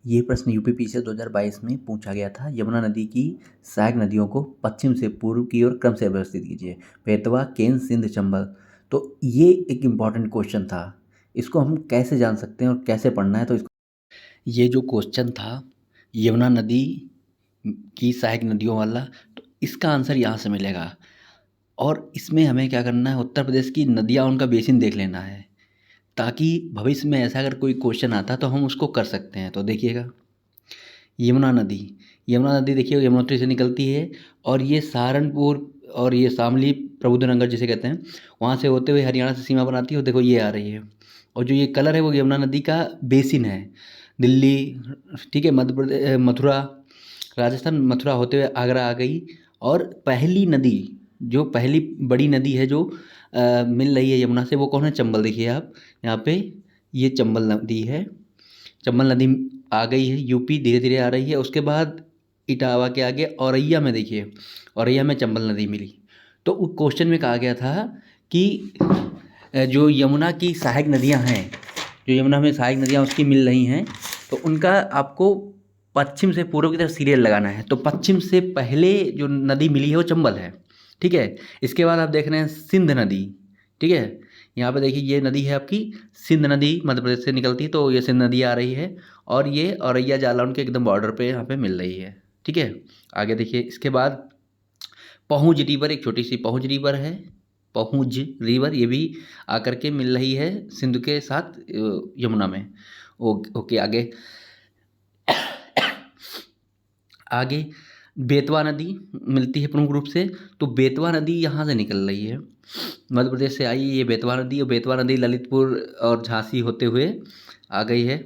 ये प्रश्न यूपीपीसीएस 2022 में पूछा गया था। यमुना नदी की सहायक नदियों को पश्चिम से पूर्व की ओर क्रम से व्यवस्थित कीजिए। बेतवा, केन, सिंध, चंबल। तो ये एक इम्पॉर्टेंट क्वेश्चन था। इसको हम कैसे जान सकते हैं और कैसे पढ़ना है, तो इसको ये जो क्वेश्चन था यमुना नदी की सहायक नदियों वाला, तो इसका आंसर यहाँ से मिलेगा। और इसमें हमें क्या करना है, उत्तर प्रदेश की नदियाँ, उनका बेसिन देख लेना है, ताकि भविष्य में ऐसा अगर कोई क्वेश्चन आता तो हम उसको कर सकते हैं। तो देखिएगा, यमुना नदी, यमुना नदी देखिए यमुनोत्री से निकलती है और ये सहारनपुर और ये शामली, प्रबुद्धनगर जिसे कहते हैं, वहाँ से होते हुए हरियाणा से सीमा बनाती है। और देखो ये आ रही है, और जो ये कलर है वो यमुना नदी का बेसिन है। दिल्ली, ठीक है, मध्य प्रदेश, मथुरा, राजस्थान, मथुरा होते हुए आगरा आ गई। और पहली नदी, जो पहली बड़ी नदी है जो मिल रही है यमुना से, वो कौन है? चंबल। देखिए आप यहाँ पे, ये चंबल नदी है। चंबल नदी आ गई है, यूपी धीरे धीरे आ रही है। उसके बाद इटावा के आगे औरैया में देखिए, औरैया में चंबल नदी मिली। तो उस क्वेश्चन में कहा गया था कि जो यमुना की सहायक नदियां हैं, जो यमुना में सहायक नदियां उसकी मिल रही हैं, तो उनका आपको पश्चिम से पूर्व की तरफ सीरियल लगाना है। तो पश्चिम से पहले जो नदी मिली है वो चंबल है, ठीक है। इसके बाद आप देख रहे हैं सिंध नदी, ठीक है। यहाँ पे देखिए ये नदी है आपकी सिंध नदी, मध्य प्रदेश से निकलती है, तो ये सिंध नदी आ रही है। और ये औरैया जालौन के एकदम बॉर्डर पे यहाँ पे मिल रही है, ठीक है। आगे देखिए, इसके बाद पहुंच रिवर, एक छोटी सी पहुंच रिवर है, पहुंच रिवर, ये भी आकर के मिल रही है सिंधु के साथ यमुना में। ओके, आगे आगे बेतवा नदी मिलती है प्रमुख रूप से। तो बेतवा नदी यहाँ से निकल रही है, मध्य प्रदेश से आई ये बेतवा नदी, और बेतवा नदी ललितपुर और झांसी होते हुए आ गई है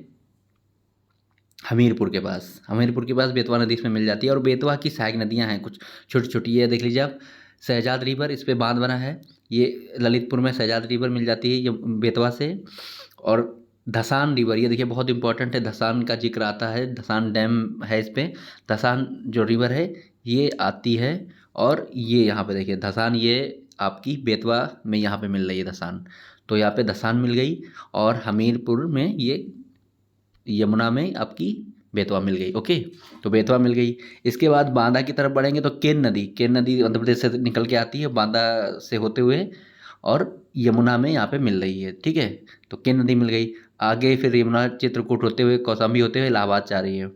हमीरपुर के पास। हमीरपुर के पास बेतवा नदी इसमें मिल जाती है। और बेतवा की सहायक नदियाँ हैं कुछ छोटी छोटी, ये देख लीजिए आप, शहजाद रिवर, इस पे बांध बना है। ये ललितपुर में शहजाद रिवर मिल जाती है ये बेतवा से। और धसान रिवर, ये देखिए बहुत इंपॉर्टेंट है, धसान का जिक्र आता है, धसान डैम है इस पे। धसान जो रिवर है ये आती है, और ये यहाँ पे देखिए धसान, ये आपकी बेतवा में यहाँ पे मिल रही है धसान। तो यहाँ पे धसान मिल गई, और हमीरपुर में ये यमुना में आपकी बेतवा मिल गई। ओके, तो बेतवा मिल गई। इसके बाद बांदा की तरफ बढ़ेंगे तो केन नदी, केन नदी मध्य प्रदेश से निकल के आती है बांदा से होते हुए, और यमुना में यहाँ पे मिल रही है, ठीक है। तो केन नदी मिल गई। आगे फिर यमुना चित्रकूट होते हुए, कौशाम्बी होते हुए इलाहाबाद जा रही है।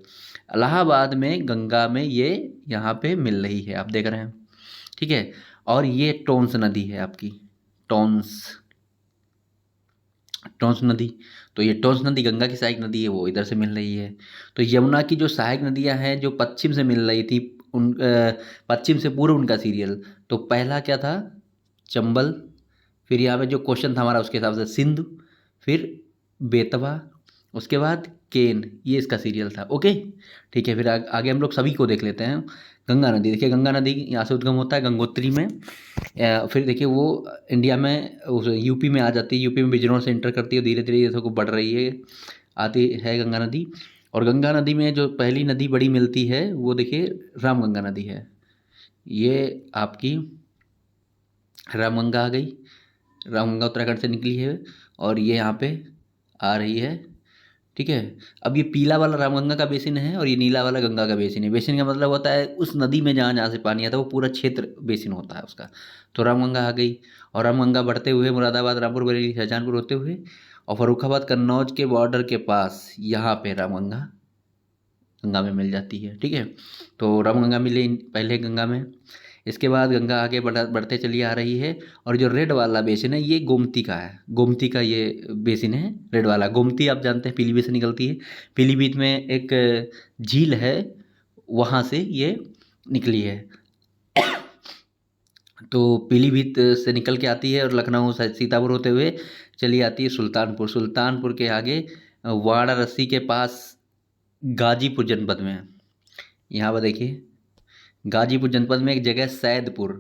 इलाहाबाद में गंगा में ये यहाँ पे मिल रही है, आप देख रहे हैं, ठीक है। और ये टोंस नदी है आपकी, टोंस, टोंस नदी। तो ये टोंस नदी गंगा की सहायक नदी है, वो इधर से मिल रही है। तो यमुना की जो सहायक नदियां हैं जो पश्चिम से मिल रही थी, उन पश्चिम से पूर्व उनका सीरियल, तो पहला क्या था? चंबल। फिर यहाँ पे जो क्वेश्चन था हमारा उसके हिसाब से सिंधु, फिर बेतवा, उसके बाद केन, ये इसका सीरियल था। ओके, ठीक है। फिर आगे हम लोग सभी को देख लेते हैं। गंगा नदी देखिए, गंगा नदी यहाँ से उद्गम होता है गंगोत्री में। फिर देखिए वो इंडिया में उस यूपी में आ जाती है, यूपी में बिजनौर से इंटर करती है, धीरे धीरे ये सबको बढ़ रही है, आती है गंगा नदी। और गंगा नदी में जो पहली नदी बड़ी मिलती है वो देखिए रामगंगा नदी है। ये आपकी रामगंगा आ गई, रामगंगा उत्तराखंड से निकली है, और ये यहाँ पे आ रही है, ठीक है। अब ये पीला वाला रामगंगा का बेसिन है, और ये नीला वाला गंगा का बेसिन है। बेसिन का मतलब होता है उस नदी में जहाँ जहाँ से पानी आता है वो पूरा क्षेत्र बेसिन होता है उसका। तो रामगंगा आ गई, और रामगंगा बढ़ते हुए मुरादाबाद, रामपुर, बरेली, शाहजहांपुर होते हुए, और फर्रुखाबाद, कन्नौज के बॉर्डर के पास यहाँ पे रामगंगा गंगा में मिल जाती है, ठीक है। तो रामगंगा मिली पहले गंगा में। इसके बाद गंगा आगे बढ़ते चली आ रही है। और जो रेड वाला बेसिन है ये गोमती का है, गोमती का ये बेसिन है रेड वाला। गोमती आप जानते हैं पीलीभीत से निकलती है, पीलीभीत में एक झील है, वहाँ से ये निकली है। तो पीलीभीत से निकल के आती है और लखनऊ सीतापुर होते हुए चली आती है सुल्तानपुर। सुल्तानपुर के आगे वाराणसी के पास गाजीपुर जनपद में, यहाँ पर देखिए गाजीपुर जनपद में एक जगह सैदपुर,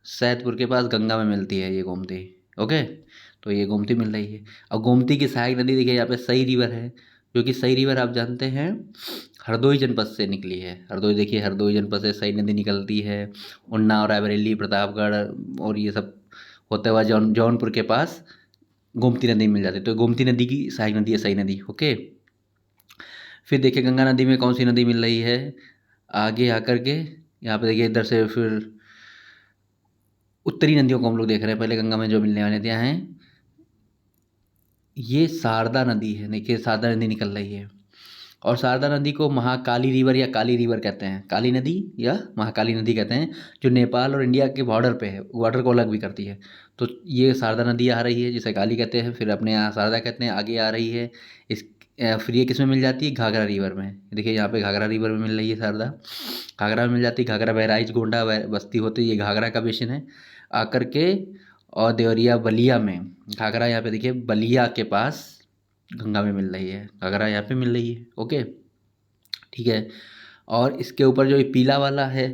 सैदपुर के पास गंगा में मिलती है ये गोमती। ओके, तो ये गोमती मिल रही है। और गोमती की सहायक नदी देखिए यहाँ पे सई रिवर है, जो कि सई रिवर आप जानते हैं हरदोई जनपद से निकली है। हरदोई देखिए, हरदोई जनपद से सई नदी निकलती है, उन्नाव, रायबरेली, प्रतापगढ़ और ये सब होते हुआ जौनपुर के पास गोमती नदी मिल जाती है। तो गोमती नदी की सहायक नदी है सई नदी। ओके, फिर देखिए गंगा नदी में कौन सी नदी मिल रही है, आगे आकर के यहाँ पे देखिए इधर से फिर उत्तरी नदियों को हम लोग देख रहे हैं। पहले गंगा में जो मिलने वाली नदियाँ हैं, ये शारदा नदी है। देखिए शारदा नदी निकल रही है, और शारदा नदी को महाकाली रिवर या काली रिवर कहते हैं, काली नदी या महाकाली नदी कहते हैं, जो नेपाल और इंडिया के बॉर्डर पे है, बॉर्डर को अलग भी करती है। तो ये शारदा नदी आ रही है जिसे काली कहते हैं, फिर अपने यहाँ शारदा कहते हैं, आगे आ रही है। इस फिर ये किस में मिल जाती है, घाघरा रिवर में। देखिए यहाँ पे घाघरा रिवर में मिल रही है शारदा, घाघरा में मिल जाती है। घाघरा बहराइच गोंडा बस्ती होती है, ये घाघरा का बेसिन है आकर के। और देवरिया बलिया में घाघरा, यहाँ पे देखिए बलिया के पास गंगा में मिल रही है, घाघरा यहाँ पे मिल रही है। ओके, ठीक है। और इसके ऊपर जो ये पीला वाला है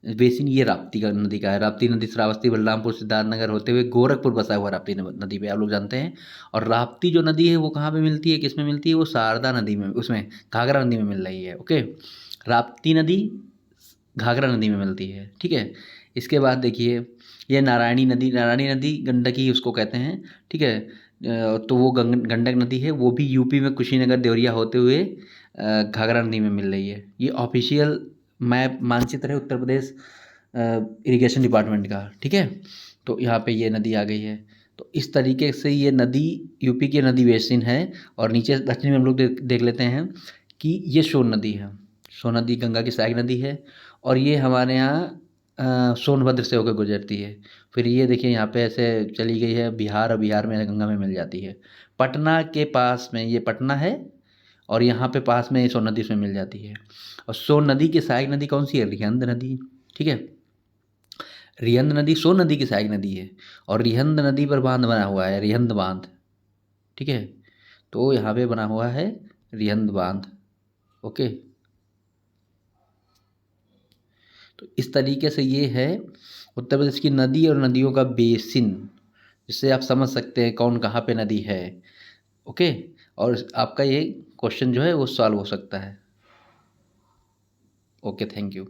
बेसिन, ये राप्ती का नदी का है। राप्ती नदी श्रावस्ती, बलरामपुर, सिद्धार्थनगर होते हुए गोरखपुर बसा हुआ राप्ती नदी पे, आप लोग जानते हैं। और राप्ती जो नदी है वो कहाँ पे मिलती है, किस में मिलती है, वो शारदा नदी में, उसमें घाघरा नदी में मिल रही है। ओके, राप्ती नदी घाघरा नदी में मिलती है, ठीक है। इसके बाद देखिए ये नारायणी नदी, नारायणी नदी गंडकी उसको कहते हैं, ठीक है। तो वो गंडक नदी है, वो भी यूपी में कुशीनगर देवरिया होते हुए घाघरा नदी में मिल रही है। ये ऑफिशियल मैप मानचित्र है उत्तर प्रदेश इरिगेशन डिपार्टमेंट का, ठीक है। तो यहाँ पे ये नदी आ गई है। तो इस तरीके से ये नदी यूपी की नदी बेसिन है। और नीचे दक्षिण में हम लोग देख लेते हैं कि ये सोन नदी है। सोन नदी गंगा की सहायक नदी है, और ये हमारे यहाँ सोनभद्र से होकर गुजरती है। फिर ये देखिए यहाँ पे ऐसे चली गई है बिहार, और बिहार में गंगा में मिल जाती है। पटना के पास में ये पटना है, और यहाँ पे पास में सोन नदी उसमें मिल जाती है। और सोन नदी की सहायक नदी कौन सी है, रिहंद नदी, ठीक है। रिहंद नदी सोन नदी की सहायक नदी है, और रिहंद नदी पर बांध बना हुआ है, रिहंद बांध, ठीक है। तो यहाँ पे बना हुआ है रिहंद बांध। ओके, तो इस तरीके से ये है उत्तर प्रदेश की नदी और नदियों का बेसिन, जिससे आप समझ सकते हैं कौन कहाँ पे नदी है। ओके, और आपका ये क्वेश्चन जो है वो सॉल्व हो सकता है। Okay, thank you.